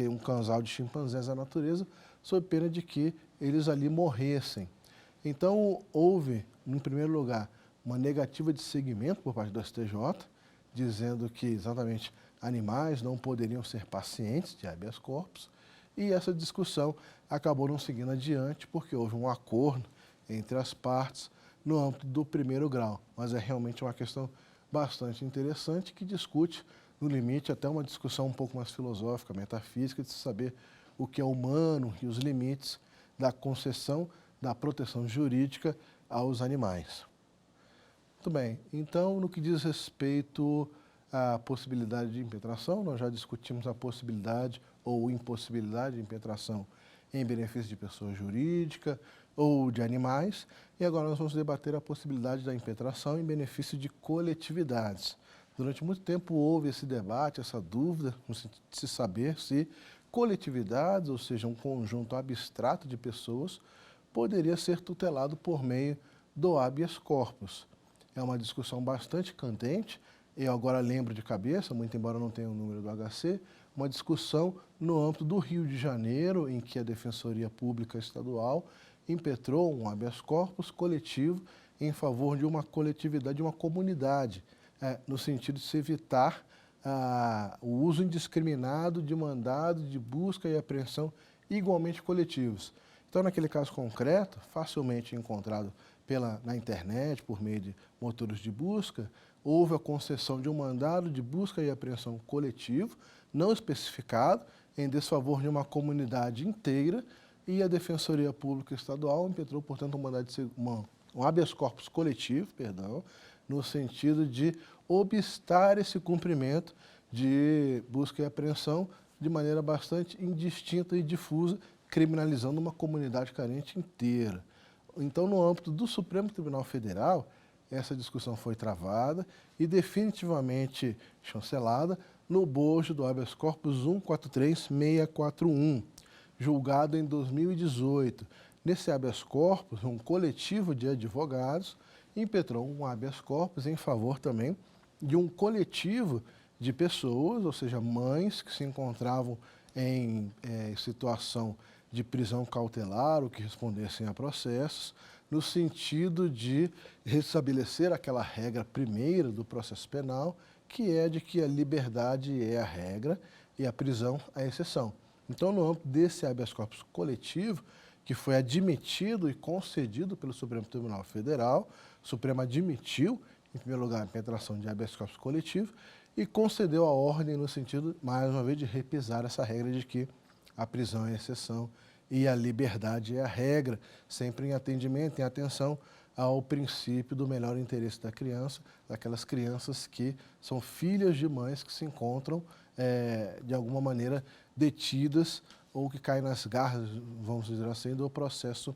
um casal de chimpanzés à natureza, sob pena de que eles ali morressem. Então, houve, em primeiro lugar, uma negativa de seguimento por parte do STJ, dizendo que exatamente animais não poderiam ser pacientes de habeas corpus, e essa discussão acabou não seguindo adiante porque houve um acordo entre as partes no âmbito do primeiro grau. Mas é realmente uma questão bastante interessante que discute, no limite, até uma discussão um pouco mais filosófica, metafísica, de se saber o que é humano e os limites da concessão da proteção jurídica aos animais. Muito bem, então, no que diz respeito à possibilidade de impetração, nós já discutimos a possibilidade ou impossibilidade de impetração em benefício de pessoa jurídica ou de animais, e agora nós vamos debater a possibilidade da impetração em benefício de coletividades. Durante muito tempo houve esse debate, essa dúvida, no sentido de se saber se coletividades, ou seja, um conjunto abstrato de pessoas, poderia ser tutelado por meio do habeas corpus. É uma discussão bastante candente, eu agora lembro de cabeça, muito embora não tenha o número do HC, uma discussão no âmbito do Rio de Janeiro, em que a Defensoria Pública Estadual impetrou um habeas corpus coletivo em favor de uma coletividade, de uma comunidade, no sentido de se evitar o uso indiscriminado de mandado de busca e apreensão igualmente coletivos. Então, naquele caso concreto, facilmente encontrado na internet, por meio de motores de busca, houve a concessão de um mandado de busca e apreensão coletivo, não especificado, em desfavor de uma comunidade inteira, e a Defensoria Pública Estadual impetrou, portanto, um habeas corpus coletivo, no sentido de obstar esse cumprimento de busca e apreensão de maneira bastante indistinta e difusa, criminalizando uma comunidade carente inteira. Então, no âmbito do Supremo Tribunal Federal, essa discussão foi travada e definitivamente chancelada no bojo do habeas corpus 143641, julgado em 2018. Nesse habeas corpus, um coletivo de advogados impetrou um habeas corpus em favor também de um coletivo de pessoas, ou seja, mães que se encontravam em situação de prisão cautelar ou que respondessem a processos, no sentido de restabelecer aquela regra primeira do processo penal, que é de que a liberdade é a regra e a prisão a exceção. Então, no âmbito desse habeas corpus coletivo, que foi admitido e concedido pelo Supremo Tribunal Federal, o Supremo admitiu, em primeiro lugar, a impetração de habeas corpus coletivo e concedeu a ordem no sentido, mais uma vez, de repisar essa regra de que a prisão é a exceção e a liberdade é a regra, sempre em atendimento, em atenção ao princípio do melhor interesse da criança, daquelas crianças que são filhas de mães que se encontram, de alguma maneira, detidas ou que caem nas garras, vamos dizer assim, do processo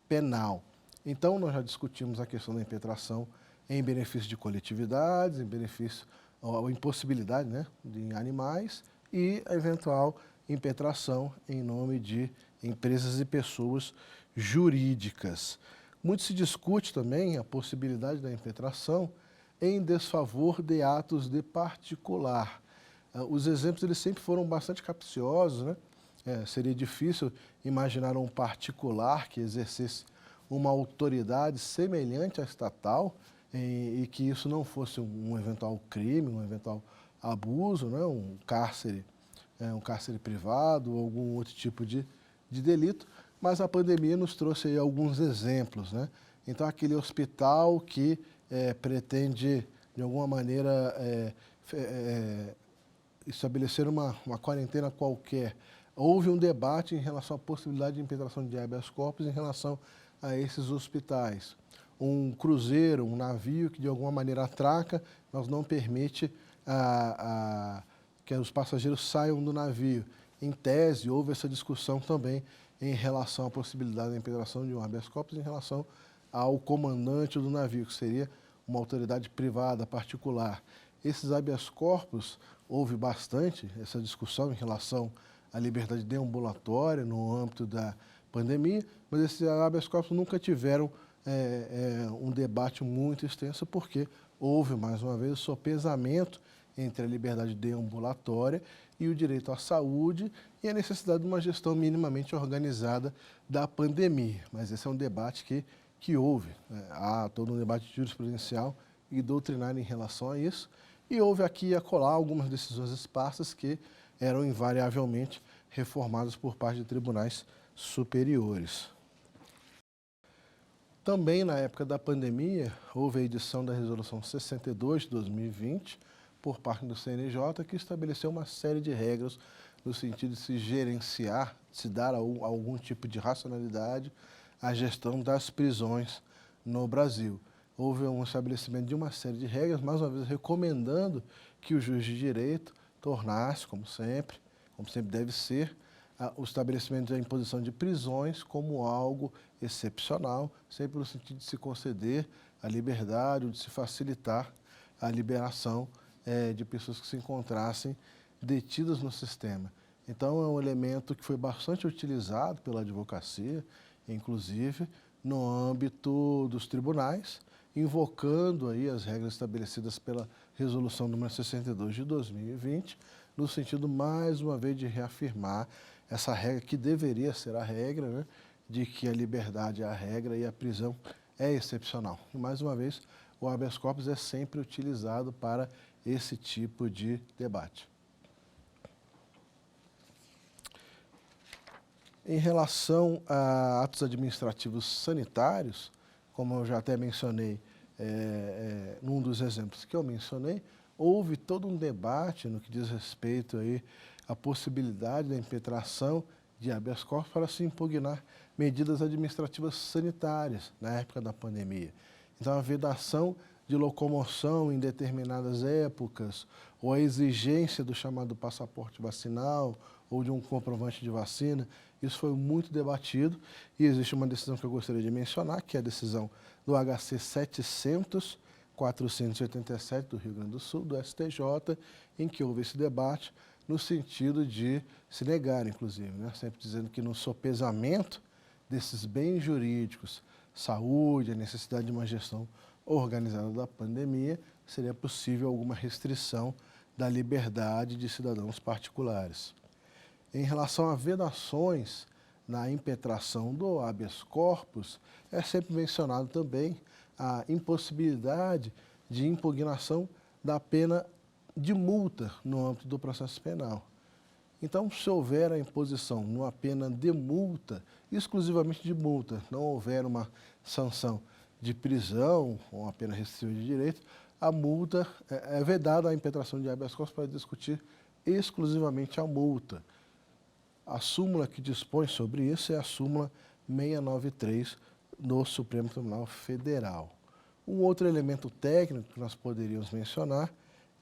penal. Então, nós já discutimos a questão da impetração em benefício de coletividades, em benefício, ou impossibilidade, né, de animais e a eventual impetração em nome de empresas e pessoas jurídicas. Muito se discute também a possibilidade da impetração em desfavor de atos de particular. Os exemplos eles sempre foram bastante capciosos, né? Seria difícil imaginar um particular que exercesse uma autoridade semelhante à estatal e que isso não fosse um eventual crime, um eventual abuso, né? Um cárcere privado ou algum outro tipo de delito, mas a pandemia nos trouxe aí alguns exemplos, né? Então, aquele hospital que pretende, de alguma maneira, estabelecer uma quarentena qualquer. Houve um debate em relação à possibilidade de impetração de habeas corpus em relação a esses hospitais. Um cruzeiro, um navio que de alguma maneira atraca, mas não permite que os passageiros saiam do navio. Em tese, houve essa discussão também em relação à possibilidade da impetração de um habeas corpus em relação ao comandante do navio, que seria uma autoridade privada, particular. Esses habeas corpus, houve bastante essa discussão em relação à liberdade deambulatória no âmbito da pandemia, mas esses habeas corpus nunca tiveram um debate muito extenso, porque houve, mais uma vez, o sopesamento entre a liberdade deambulatória e o direito à saúde e a necessidade de uma gestão minimamente organizada da pandemia. Mas esse é um debate que houve. Há todo um debate jurisprudencial e doutrinário em relação a isso. E houve aqui e acolá algumas decisões esparsas que eram invariavelmente reformadas por parte de tribunais superiores. Também na época da pandemia, houve a edição da Resolução 62 de 2020, por parte do CNJ, que estabeleceu uma série de regras no sentido de se gerenciar, de se dar algum tipo de racionalidade à gestão das prisões no Brasil. Houve um estabelecimento de uma série de regras, mais uma vez recomendando que o juiz de direito tornasse, como sempre deve ser, o estabelecimento da imposição de prisões como algo excepcional, sempre no sentido de se conceder a liberdade ou de se facilitar a liberação de pessoas que se encontrassem detidas no sistema. Então, é um elemento que foi bastante utilizado pela advocacia, inclusive no âmbito dos tribunais, invocando aí as regras estabelecidas pela Resolução número 62 de 2020, no sentido, mais uma vez, de reafirmar essa regra que deveria ser a regra, né, de que a liberdade é a regra e a prisão é excepcional. E, mais uma vez, o habeas corpus é sempre utilizado para esse tipo de debate. Em relação a atos administrativos sanitários, como eu já até mencionei num dos exemplos que eu mencionei, houve todo um debate no que diz respeito aí à possibilidade da impetração de habeas corpus para se impugnar medidas administrativas sanitárias na época da pandemia. Então, a vedação de locomoção em determinadas épocas, ou a exigência do chamado passaporte vacinal, ou de um comprovante de vacina, isso foi muito debatido e existe uma decisão que eu gostaria de mencionar, que é a decisão do HC 700-487 do Rio Grande do Sul, do STJ, em que houve esse debate no sentido de se negar, inclusive, né? Sempre dizendo que no sopesamento desses bens jurídicos, saúde, a necessidade de uma gestão organizada da pandemia, seria possível alguma restrição da liberdade de cidadãos particulares. Em relação a vedações na impetração do habeas corpus, é sempre mencionado também a impossibilidade de impugnação da pena de multa no âmbito do processo penal. Então, se houver a imposição numa pena de multa, exclusivamente de multa, não houver uma sanção de prisão ou uma pena restritiva de direito, a multa é vedada a impetração de habeas corpus para discutir exclusivamente a multa. A súmula que dispõe sobre isso é a súmula 693 do Supremo Tribunal Federal. Um outro elemento técnico que nós poderíamos mencionar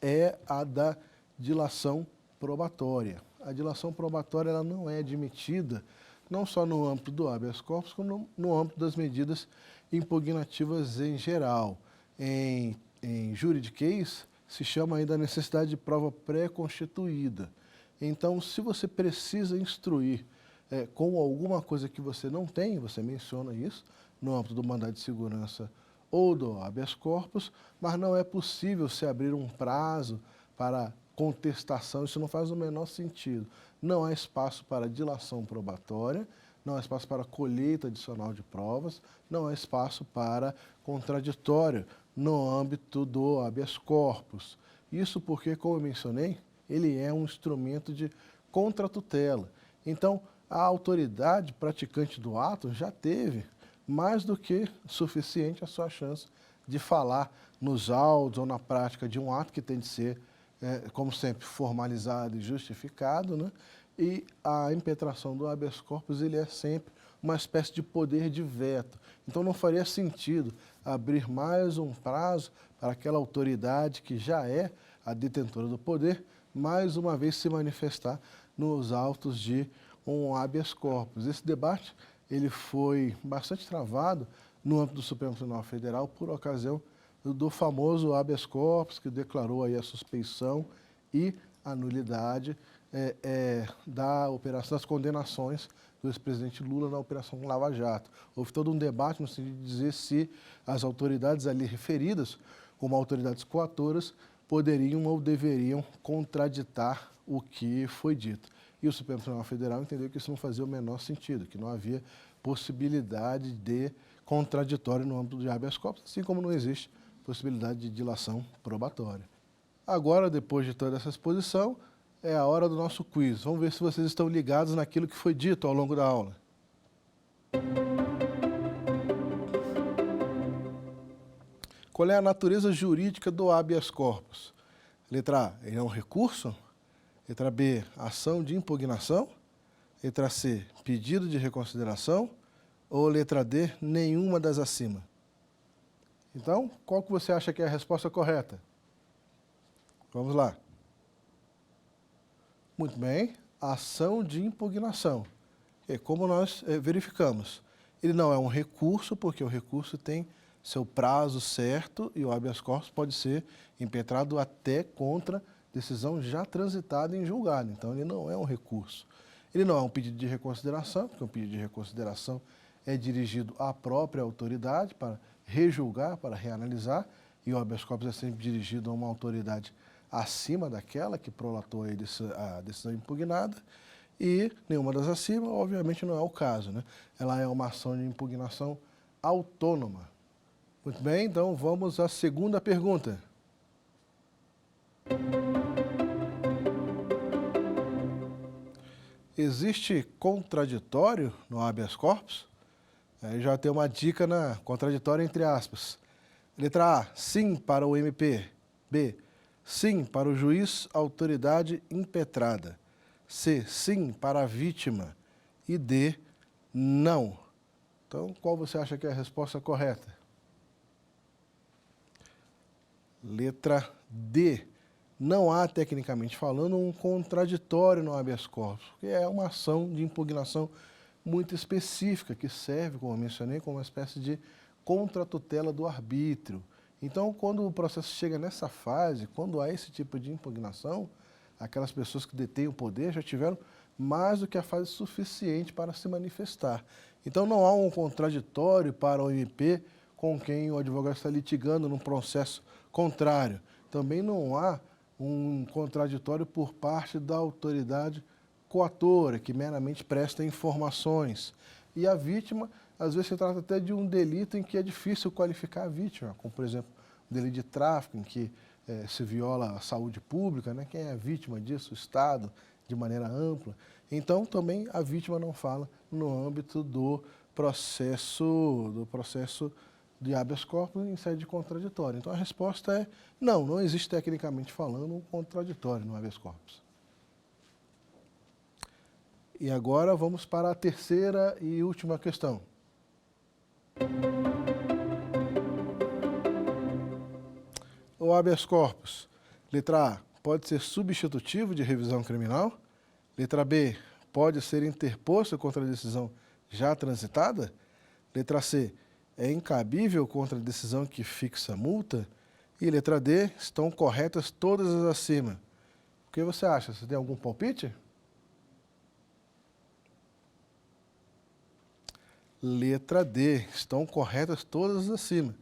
é a da dilação probatória. A dilação probatória ela não é admitida não só no âmbito do habeas corpus, como no âmbito das medidas impugnativas em geral. Em juridiquês, se chama ainda a necessidade de prova pré-constituída. Então, se você precisa instruir com alguma coisa que você não tem, você menciona isso no âmbito do mandado de segurança ou do habeas corpus, mas não é possível se abrir um prazo para contestação, isso não faz o menor sentido. Não há espaço para dilação probatória, não há espaço para colheita adicional de provas, não há espaço para contraditório no âmbito do habeas corpus. Isso porque, como eu mencionei, ele é um instrumento de contratutela. Então, a autoridade praticante do ato já teve mais do que suficiente a sua chance de falar nos autos ou na prática de um ato que tem de ser, como sempre, formalizado e justificado, né? E a impetração do habeas corpus ele é sempre uma espécie de poder de veto. Então, não faria sentido abrir mais um prazo para aquela autoridade que já é a detentora do poder, mais uma vez se manifestar nos autos de um habeas corpus. Esse debate ele foi bastante travado no âmbito do Supremo Tribunal Federal por ocasião do famoso habeas corpus, que declarou aí a suspeição e a nulidade da operação, das condenações do ex-presidente Lula na Operação Lava Jato. Houve todo um debate no sentido de dizer se as autoridades ali referidas, como autoridades coatoras, poderiam ou deveriam contraditar o que foi dito. E o Supremo Tribunal Federal entendeu que isso não fazia o menor sentido, que não havia possibilidade de contraditório no âmbito de habeas corpus, assim como não existe possibilidade de dilação probatória. Agora, depois de toda essa exposição, é a hora do nosso quiz. Vamos ver se vocês estão ligados naquilo que foi dito ao longo da aula. Qual é a natureza jurídica do habeas corpus? Letra A, ele é um recurso? Letra B, ação de impugnação? Letra C, pedido de reconsideração? Ou letra D, nenhuma das acima? Então, qual que você acha que é a resposta correta? Vamos lá. Muito bem, ação de impugnação. E como nós verificamos, ele não é um recurso, porque o recurso tem seu prazo certo e o habeas corpus pode ser impetrado até contra decisão já transitada em julgado. Então, ele não é um recurso. Ele não é um pedido de reconsideração, porque um pedido de reconsideração é dirigido à própria autoridade para rejulgar, para reanalisar, e o habeas corpus é sempre dirigido a uma autoridade acima daquela que prolatou a decisão impugnada, e nenhuma das acima, obviamente, não é o caso, né? Ela é uma ação de impugnação autônoma. Muito bem, então vamos à segunda pergunta. Existe contraditório no habeas corpus? Aí já tem uma dica na contraditório entre aspas. Letra A, sim para o MP. B, sim para o juiz, autoridade impetrada. C, sim para a vítima. E D, não. Então, qual você acha que é a resposta correta? Letra D. Não há, tecnicamente falando, um contraditório no habeas corpus, porque é uma ação de impugnação muito específica, que serve, como eu mencionei, como uma espécie de contratutela do arbítrio. Então, quando o processo chega nessa fase, quando há esse tipo de impugnação, aquelas pessoas que detêm o poder já tiveram mais do que a fase suficiente para se manifestar. Então, não há um contraditório para o MP com quem o advogado está litigando num processo contrário. Também não há um contraditório por parte da autoridade coatora, que meramente presta informações. E a vítima, às vezes, se trata até de um delito em que é difícil qualificar a vítima, como, por exemplo, o delito de tráfico, em que se viola a saúde pública, né? Quem é a vítima disso? O Estado, de maneira ampla. Então, também a vítima não fala no âmbito do processo de habeas corpus em sede de contraditório. Então, a resposta é não, não existe tecnicamente falando um contraditório no habeas corpus. E agora vamos para a terceira e última questão. O habeas corpus, letra A, pode ser substitutivo de revisão criminal? Letra B, pode ser interposto contra a decisão já transitada? Letra C, é incabível contra a decisão que fixa a multa? E letra D, estão corretas todas as acima. O que você acha? Você tem algum palpite? Letra D, estão corretas todas as acima.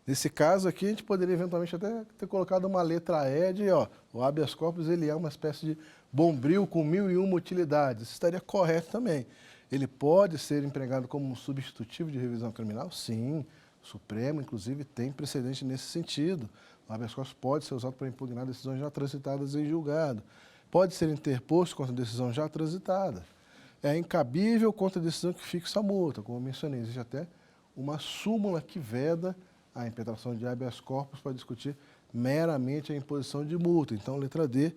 Nesse caso aqui, a gente poderia eventualmente até ter colocado uma letra E de, o habeas corpus ele é uma espécie de bombril com 1001 utilidades. Isso estaria correto também. Ele pode ser empregado como um substitutivo de revisão criminal? Sim. O Supremo, inclusive, tem precedente nesse sentido. O habeas corpus pode ser usado para impugnar decisões já transitadas em julgado. Pode ser interposto contra decisão já transitada. É incabível contra a decisão que fixa a multa. Como eu mencionei, existe até uma súmula que veda a impetração de habeas corpus para discutir meramente a imposição de multa. Então, letra D,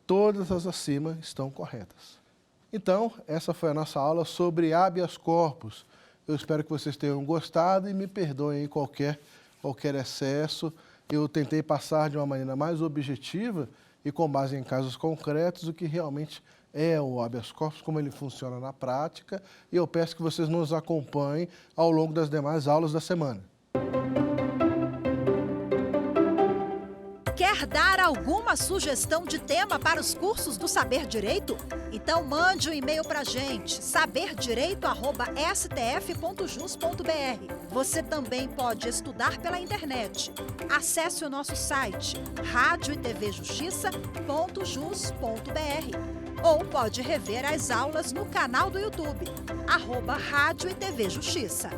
todas as acima estão corretas. Então, essa foi a nossa aula sobre habeas corpus. Eu espero que vocês tenham gostado e me perdoem qualquer excesso. Eu tentei passar de uma maneira mais objetiva e com base em casos concretos o que realmente é o habeas corpus, como ele funciona na prática, e eu peço que vocês nos acompanhem ao longo das demais aulas da semana. Quer dar alguma sugestão de tema para os cursos do Saber Direito? Então mande um e-mail para a gente, saberdireito@stf.jus.br. Você também pode estudar pela internet. Acesse o nosso site radioetvjustiça.jus.br ou pode rever as aulas no canal do YouTube, @Rádio e TV Justiça.